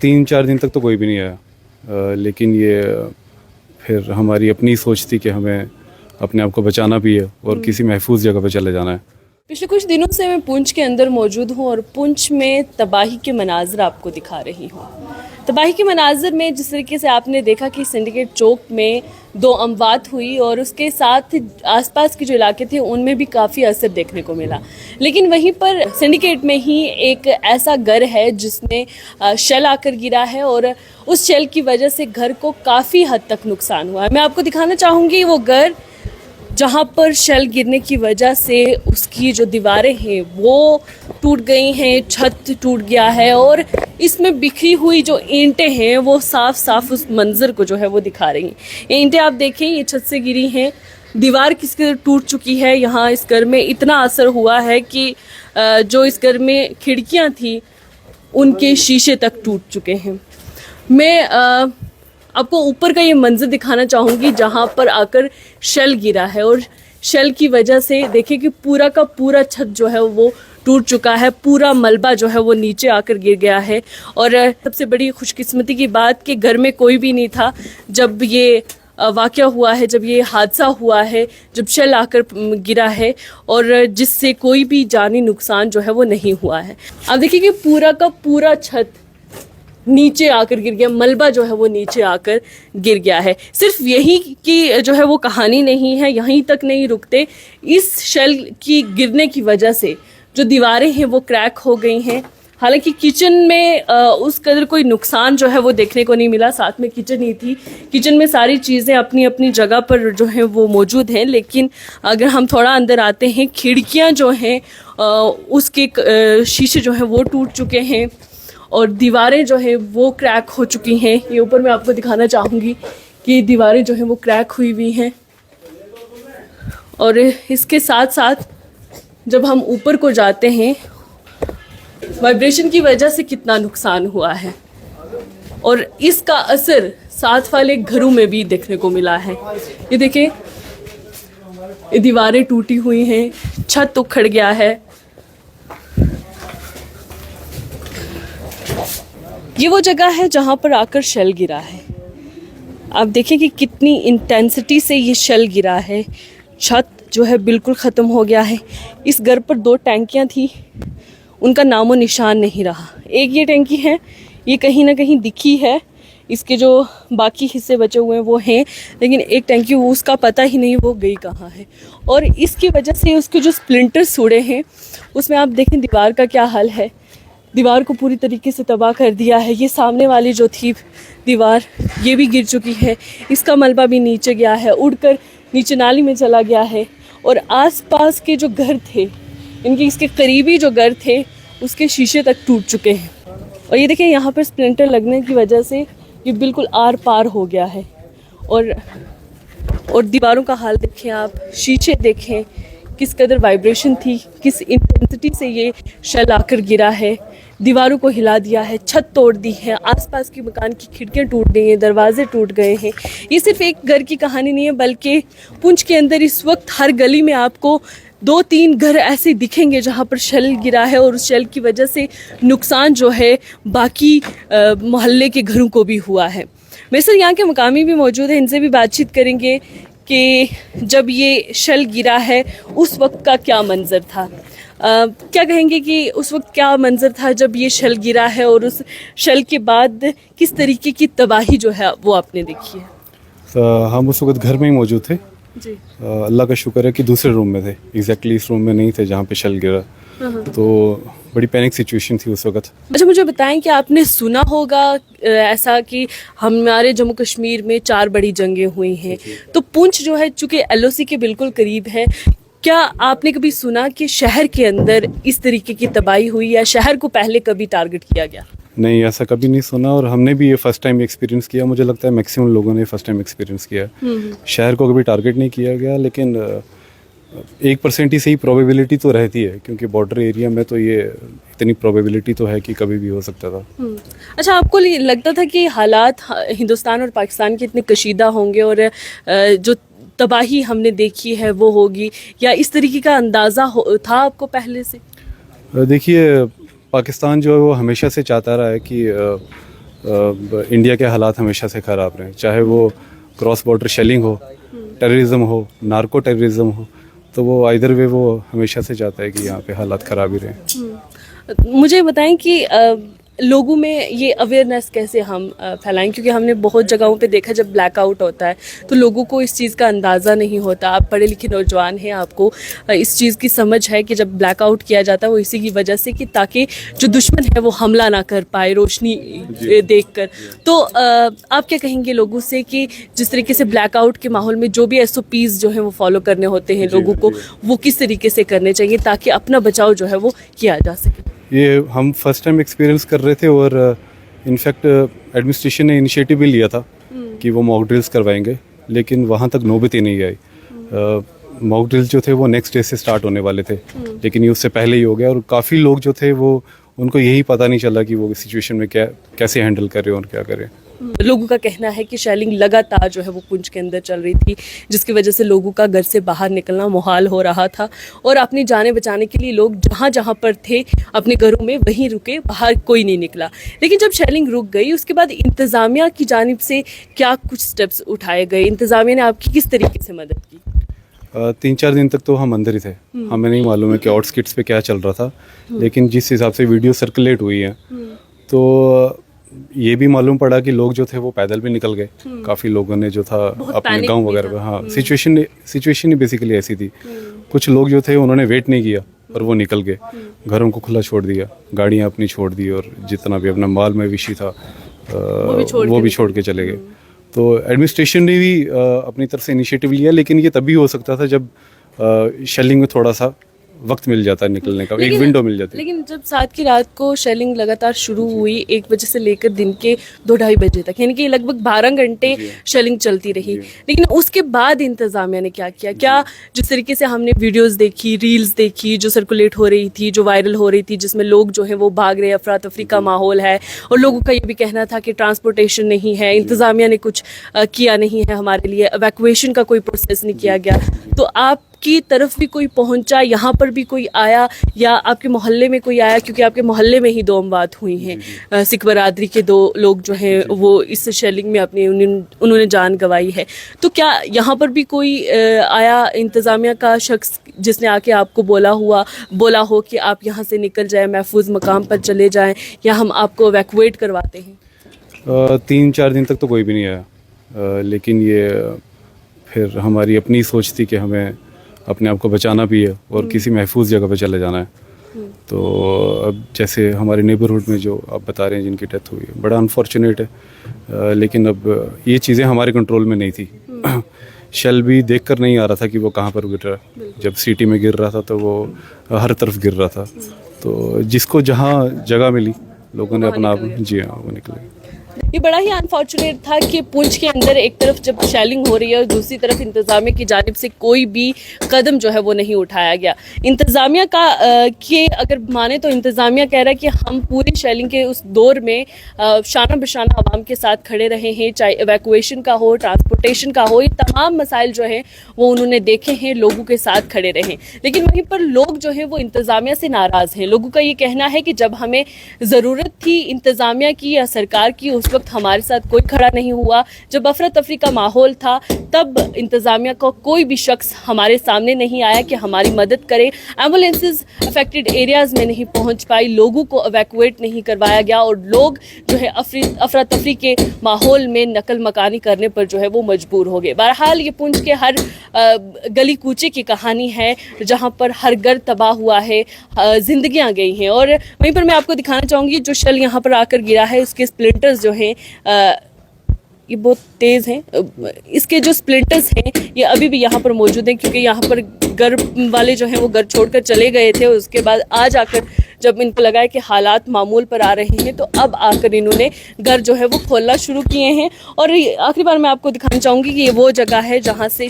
3-4 दिन तक तो कोई भी नहीं आया, लेकिन ये फिर हमारी अपनी सोच थी कि हमें अपने आप को बचाना भी है और किसी महफूज जगह पे चले जाना है। पिछले कुछ दिनों से मैं पुंछ के अंदर मौजूद हूँ और पुंछ में तबाही के मनाजर आपको दिखा रही हूँ। तबाही के मनाजर में जिस तरीके से आपने देखा कि सिंडिकेट चौक में 2 अमवात हुई और उसके साथ आसपास के जो इलाके थे उनमें भी काफ़ी असर देखने को मिला, लेकिन वहीं पर सिंडिकेट में ही एक ऐसा घर है जिसमें शेल आकर गिरा है और उस शेल की वजह से घर को काफ़ी हद तक नुकसान हुआ है। मैं आपको दिखाना चाहूँगी वो घर जहाँ पर शेल गिरने की वजह से उसकी जो दीवारें हैं वो टूट गई हैं, छत टूट गया है और इसमें बिखरी हुई जो ईंटें हैं वो साफ साफ उस मंजर को जो है वो दिखा रही हैं। ये ईंटें आप देखें, ये छत से गिरी हैं, दीवार किस कदर टूट चुकी है। यहाँ इस घर में इतना असर हुआ है कि जो इस घर में खिड़कियाँ थी उनके शीशे तक टूट चुके हैं। मैं आपको ऊपर का ये मंजर दिखाना चाहूँगी जहाँ पर आकर शेल गिरा है और शेल की वजह से देखिए कि पूरा का पूरा छत जो है वो टूट चुका है, पूरा मलबा जो है वो नीचे आकर गिर गया है। और सबसे बड़ी खुशकिस्मती की बात कि घर में कोई भी नहीं था जब ये वाक़या हुआ है, जब ये हादसा हुआ है, जब शेल आकर गिरा है और जिससे कोई भी जानी नुकसान जो है वो नहीं हुआ है। आप देखिए कि पूरा का पूरा छत नीचे आकर गिर गया, मलबा जो है वो नीचे आकर गिर गया है। सिर्फ यही की जो है वो कहानी नहीं है, यहीं तक नहीं रुकते। इस शेल की गिरने की वजह से जो दीवारें हैं वो क्रैक हो गई हैं। हालांकि किचन में उस कदर कोई नुकसान जो है वो देखने को नहीं मिला, साथ में किचन ही थी, किचन में सारी चीज़ें अपनी अपनी जगह पर जो है वो मौजूद हैं। लेकिन अगर हम थोड़ा अंदर आते हैं, खिड़कियाँ जो हैं उसके शीशे जो हैं वो टूट चुके हैं और दीवारें जो है वो क्रैक हो चुकी हैं। ये ऊपर मैं आपको दिखाना चाहूँगी कि दीवारें जो हैं वो क्रैक हुई हुई हैं। और इसके साथ साथ जब हम ऊपर को जाते हैं, वाइब्रेशन की वजह से कितना नुकसान हुआ है और इसका असर साथ वाले घरों में भी देखने को मिला है। ये देखें, ये दीवारें टूटी हुई हैं, छत उखड़ गया है। ये वो जगह है जहाँ पर आकर शेल गिरा है। आप देखें कि कितनी इंटेंसिटी से ये शेल गिरा है। छत जो है बिल्कुल ख़त्म हो गया है। इस घर पर 2 टैंकियाँ थी, उनका नामो निशान नहीं रहा। एक ये टैंकी है, ये कहीं ना कहीं दिखी है, इसके जो बाकी हिस्से बचे हुए हैं वो हैं, लेकिन एक टैंकी उसका पता ही नहीं वो गई कहाँ है। और इसकी वजह से उसके जो स्प्लिंटर्स उड़े हैं उसमें आप देखें दीवार का क्या हाल है। दीवार को पूरी तरीके से तबाह कर दिया है। ये सामने वाली जो थी दीवार ये भी गिर चुकी है, इसका मलबा भी नीचे गया है, उड़कर नीचे नाली में चला गया है। और आसपास के जो घर थे, इनके इसके करीबी जो घर थे उसके शीशे तक टूट चुके हैं। और ये देखें, यहाँ पर स्प्लिंटर लगने की वजह से ये बिल्कुल आर पार हो गया है। और दीवारों का हाल देखें आप, शीशे देखें, किस कदर वाइब्रेशन थी, किस इंटेंसिटी से ये शेल आकर गिरा है, दीवारों को हिला दिया है, छत तोड़ दी है, आसपास के मकान की खिड़कियां टूट गई हैं, दरवाजे टूट गए हैं। ये सिर्फ एक घर की कहानी नहीं है, बल्कि पुंछ के अंदर इस वक्त हर गली में आपको 2-3 घर ऐसे दिखेंगे जहाँ पर शेल गिरा है और उस शेल की वजह से नुकसान जो है बाकी मोहल्ले के घरों को भी हुआ है। मेरे साथ यहाँ के मकामी भी मौजूद हैं, इनसे भी बातचीत करेंगे कि जब ये शेल गिरा है उस वक्त का क्या मंजर था। क्या कहेंगे कि उस वक्त क्या मंजर था जब ये शेल गिरा है और उस शेल के बाद किस तरीके की तबाही जो है वो आपने देखी है? हम उस वक्त घर में ही मौजूद थे जी। अल्लाह का शुक्र है कि दूसरे रूम में थे, एग्जैक्टली इस रूम में नहीं थे जहाँ पे शेल गिरा। तो बड़ी पैनिक सिचुएशन थी उस वक्त। अच्छा, मुझे बताएं कि आपने सुना होगा ऐसा कि हमारे जम्मू कश्मीर में 4 बड़ी जंगें हुई हैं, तो पुंछ जो है चूँकि LOC के बिल्कुल करीब है, क्या आपने कभी सुना कि शहर के अंदर इस तरीके की तबाही हुई या शहर को पहले कभी टारगेट किया गया? नहीं, ऐसा कभी नहीं सुना और हमने भी ये फर्स्ट टाइम एक्सपीरियंस किया। मुझे लगता है मैक्सिमम लोगों ने फर्स्ट टाइम एक्सपीरियंस किया। शहर को कभी टारगेट नहीं किया गया, लेकिन 1% ही सही प्रोबेबिलिटी तो रहती है, क्योंकि बॉर्डर एरिया में तो ये इतनी प्रोबेबिलिटी तो है कि कभी भी हो सकता था। अच्छा, आपको लगता था कि हालात हिंदुस्तान और पाकिस्तान के इतने कशीदा होंगे और जो तबाही हमने देखी है वो होगी, या इस तरीके का अंदाज़ा था आपको पहले से? देखिए, पाकिस्तान जो है वो हमेशा से चाहता रहा है कि इंडिया के हालात हमेशा से ख़राब रहे, चाहे वो क्रॉस बॉर्डर शेलिंग हो, टेररिज्म हो, नार्को टेररिज्म हो, तो वो आइदर वे वो हमेशा से चाहता है कि यहाँ पे हालात ख़राब ही रहें। मुझे बताएं कि लोगों में ये अवेयरनेस कैसे हम फैलाएं, क्योंकि हमने बहुत जगहों पे देखा जब ब्लैकआउट होता है तो लोगों को इस चीज़ का अंदाज़ा नहीं होता। आप पढ़े लिखे नौजवान हैं, आपको इस चीज़ की समझ है कि जब ब्लैकआउट किया जाता है वो इसी की वजह से कि ताकि जो दुश्मन है वो हमला ना कर पाए रोशनी देखकर। तो आप क्या कहेंगे लोगों से कि जिस तरीके से ब्लैकआउट के माहौल में जो भी SOPs जो हैं वो फॉलो करने होते हैं लोगों को, वो किस तरीके से करने चाहिए ताकि अपना बचाव जो है वो किया जा सके? ये हम फर्स्ट टाइम एक्सपीरियंस कर रहे थे और इनफैक्ट एडमिनिस्ट्रेशन ने इनिशिएटिव भी लिया था कि वो मॉक ड्रिल्स करवाएंगे, लेकिन वहाँ तक नौबत ही नहीं आई। मॉक ड्रिल्स जो थे वो नेक्स्ट डे से स्टार्ट होने वाले थे, लेकिन ये उससे पहले ही हो गया और काफ़ी लोग जो थे वो उनको यही पता नहीं चला कि वो सिचुएशन में कैसे हैंडल करें और क्या करें। लोगों का कहना है कि शेलिंग लगातार जो है वो पुंछ के अंदर चल रही थी, जिसकी वजह से लोगों का घर से बाहर निकलना मुहाल हो रहा था और अपनी जानें बचाने के लिए लोग जहाँ जहाँ पर थे अपने घरों में वहीं रुके, बाहर कोई नहीं निकला। लेकिन जब शेलिंग रुक गई उसके बाद इंतज़ामिया की जानिब से क्या कुछ स्टेप्स उठाए गए? इंतज़ामिया ने आपकी किस तरीके से मदद की? 3-4 दिन तक तो हम अंदर ही थे, हमें नहीं मालूम है कि आउटस्किट्स पे क्या चल रहा था, लेकिन जिस हिसाब से वीडियो सर्कुलेट हुई है तो ये भी मालूम पड़ा कि लोग जो थे वो पैदल भी निकल गए। काफ़ी लोगों ने जो था अपने गांव वगैरह में, हाँ, सिचुएशन ही बेसिकली ऐसी थी। कुछ लोग जो थे उन्होंने वेट नहीं किया और वो निकल गए, घरों को खुला छोड़ दिया, गाड़ियाँ अपनी छोड़ दी और जितना भी अपना माल मवेशी था वो भी छोड़ के चले गए। तो एडमिनिस्ट्रेशन ने भी अपनी तरफ से इनिशिएटिव लिया, लेकिन ये तभी हो सकता था जब शेलिंग में थोड़ा सा वक्त मिल जाता है निकलने का, एक विंडो मिल जाती है। लेकिन जब 7 की रात को शेलिंग लगातार शुरू हुई 1 बजे से लेकर दिन के 2-2:30 बजे तक, यानी कि लगभग 12 घंटे शेलिंग चलती रही, लेकिन उसके बाद इंतज़ामिया ने क्या किया? क्या जिस तरीके से हमने वीडियोस देखी, रील्स देखी जो सर्कुलेट हो रही थी, जो वायरल हो रही थी, जिसमें लोग जो हैं वो भाग रहे, अफरा तफरी का माहौल है और लोगों का ये भी कहना था कि ट्रांसपोर्टेशन नहीं है, इंतज़ामिया ने कुछ किया नहीं है हमारे लिए, एवैक्यूएशन का कोई प्रोसेस नहीं किया गया। तो आप की तरफ भी कोई पहुंचा, यहाँ पर भी कोई आया या आपके मोहल्ले में कोई आया? क्योंकि आपके मोहल्ले में ही 2 अमवात हुई हैं, सिख बरादरी के 2 लोग जो हैं वो इस शेलिंग में अपनी उन्होंने जान गंवाई है। तो क्या यहाँ पर भी कोई आया इंतज़ामिया का शख्स जिसने आके आपको बोला हो कि आप यहाँ से निकल जाएं, महफूज मकाम पर चले जाएं या हम आपको एवैक्यूएट करवाते हैं? 3-4 दिन तक तो कोई भी नहीं आया, लेकिन ये फिर हमारी अपनी सोच थी कि हमें अपने आप को बचाना भी है और किसी महफूज जगह पे चले जाना है। तो अब जैसे हमारे नेबरहुड में जो आप बता रहे हैं जिनकी डेथ हुई है, बड़ा अनफॉर्चुनेट है, लेकिन अब ये चीज़ें हमारे कंट्रोल में नहीं थी। शेल भी देख कर नहीं आ रहा था कि वो कहाँ पर गिर रहा है। जब सिटी में गिर रहा था तो वो हर तरफ गिर रहा था, तो जिसको जहाँ जगह मिली लोगों ने अपना जी हाँ वो निकले। ये बड़ा ही अनफॉर्चुनेट था कि पुंछ के अंदर एक तरफ जब शेलिंग हो रही है और दूसरी तरफ इंतज़ामिया की जानिब से कोई भी कदम जो है वो नहीं उठाया गया। इंतज़ामिया का के अगर माने तो इंतज़ामिया कह रहा है कि हम पूरी शेलिंग के उस दौर में शाना बशाना आवाम के साथ खड़े रहे हैं, चाहे एवैक्यूएशन का हो, ट्रांसपोर्टेशन का हो, ये तमाम मसाइल जो हैं वो उन्होंने देखे हैं, लोगों के साथ खड़े रहें। लेकिन वहीं पर लोग जो हैं वो इंतज़ामिया से नाराज़ हैं। लोगों का ये कहना है कि जब हमें ज़रूरत थी इंतज़ामिया की या सरकार की, उस वक्त हमारे साथ कोई खड़ा नहीं हुआ। जब अफरा तफरी का माहौल था तब इंतज़ामिया का कोई भी शख्स हमारे सामने नहीं आया कि हमारी मदद करे। एम्बुलेंसेज अफेक्टेड एरियाज़ में नहीं पहुंच पाई, लोगों को एवैक्यूएट नहीं करवाया गया और लोग जो है अफरा तफरी के माहौल में नकल मकानी करने पर जो है वो मजबूर हो गए। बहरहाल ये पुंछ के हर गली कूचे की कहानी है जहाँ पर हर घर तबाह हुआ है, जिंदगियाँ गई हैं। और वहीं पर मैं आपको दिखाना चाहूँगी जो शेल यहाँ पर आकर गिरा है उसके स्प्लिंटर्स जो हैं ये बहुत तेज़ हैं। इसके जो स्प्लिंटर्स हैं ये अभी भी यहाँ पर मौजूद हैं, क्योंकि यहाँ पर घर वाले जो हैं वो घर छोड़कर चले गए थे। उसके बाद आज आकर जब इनको लगा है कि हालात मामूल पर आ रहे हैं तो अब आकर इन्होंने घर जो है वो खोलना शुरू किए हैं। और आखिरी बार मैं आपको दिखाना चाहूँगी कि ये वो जगह है जहाँ से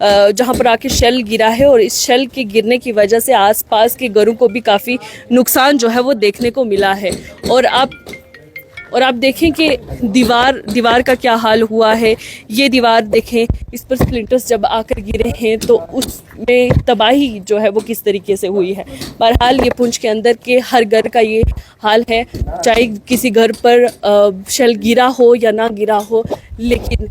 जहाँ पर आके शेल गिरा है और इस शेल के गिरने की वजह से आसपास के घरों को भी काफ़ी नुकसान जो है वो देखने को मिला है। और आप और आप देखें कि दीवार का क्या हाल हुआ है। ये दीवार देखें, इस पर स्प्लिंटर्स जब आकर गिरे हैं तो उसमें तबाही जो है वो किस तरीके से हुई है। बहरहाल ये पुंछ के अंदर के हर घर का ये हाल है, चाहे किसी घर पर शेल गिरा हो या ना गिरा हो, लेकिन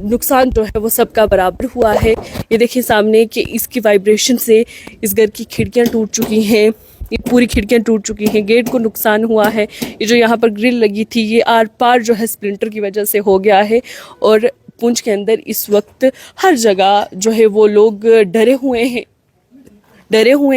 नुकसान जो है वो सबका बराबर हुआ है। ये देखिए सामने कि इसकी वाइब्रेशन से इस घर की खिड़कियां टूट चुकी हैं, ये पूरी खिड़कियां टूट चुकी हैं, गेट को नुकसान हुआ है। ये जो यहाँ पर ग्रिल लगी थी ये आर पार जो है स्प्लिंटर की वजह से हो गया है। और पुंछ के अंदर इस वक्त हर जगह जो है वो लोग डरे हुए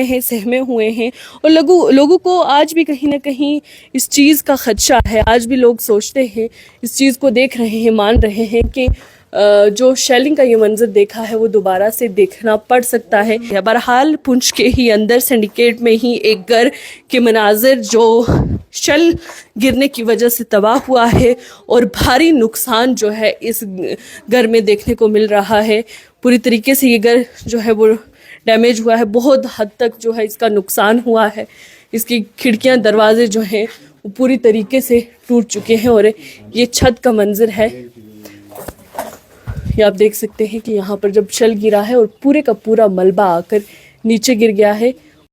हैं, सहमे हुए हैं। और लोगों को आज भी कहीं ना कहीं इस चीज़ का खदशा है। आज भी लोग सोचते हैं, इस चीज़ को देख रहे हैं, मान रहे हैं कि जो शेलिंग का ये मंजर देखा है वो दोबारा से देखना पड़ सकता है। बहरहाल पुंछ के ही अंदर सिंडिकेट में ही एक घर के मनाजिर जो शेल गिरने की वजह से तबाह हुआ है और भारी नुकसान जो है इस घर में देखने को मिल रहा है। पूरी तरीके से ये घर जो है वो डैमेज हुआ है, बहुत हद तक जो है इसका नुकसान हुआ है। इसकी खिड़कियां दरवाजे जो हैं वो पूरी तरीके से टूट चुके हैं। और ये छत का मंजर है, ये आप देख सकते हैं कि यहाँ पर जब शेल गिरा है और पूरे का पूरा मलबा आकर नीचे गिर गया है।